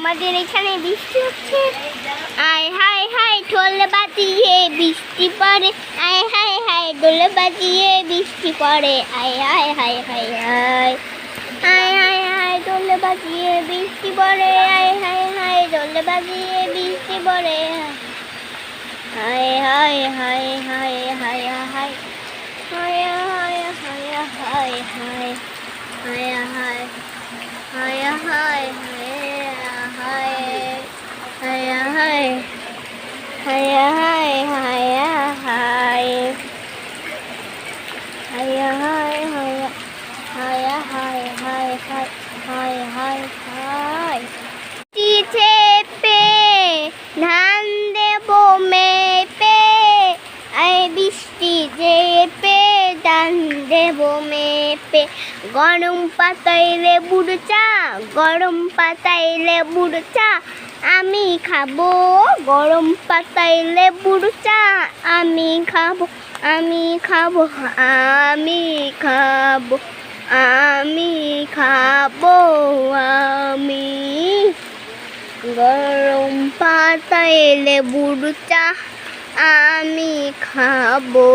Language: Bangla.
আমাদের এখানে বৃষ্টি হচ্ছে। আয় হায় হায় ঢোল বাজিয়ে বৃষ্টি পড়ে, আয় হায় হায় ঢোল বাজিয়ে বৃষ্টি পড়ে, আয় হায় হায় হায় হায়, আয় হায় হায় ঢোল বাজিয়ে বৃষ্টি পড়ে, আয় হায় হায় ঢোল বাজিয়ে বৃষ্টি পড়ে, হায় হায় হায় হায় হায় হায়, হায় হায় হায় হায় হায়, হায় হায় হায় হায় হায়, হায় হায় হায় হায়, হায় হায় হায়, হায় হায় হায় হায়, হায় হায় হায়। চেপে ধান দেব মেপে, আয় বৃষ্টি চেপে ধান দেব মেপে, গরম পাতায় লেবুর চা, গরম পাতায় লেবুর চা আমি খাবো, গরম পাতায় লেবুর চা আমি খাবো, আমি খাবো, আমি খাবো, আমি খাবো, আমি গরম পাতায় লেবুর চা আমি খাবো।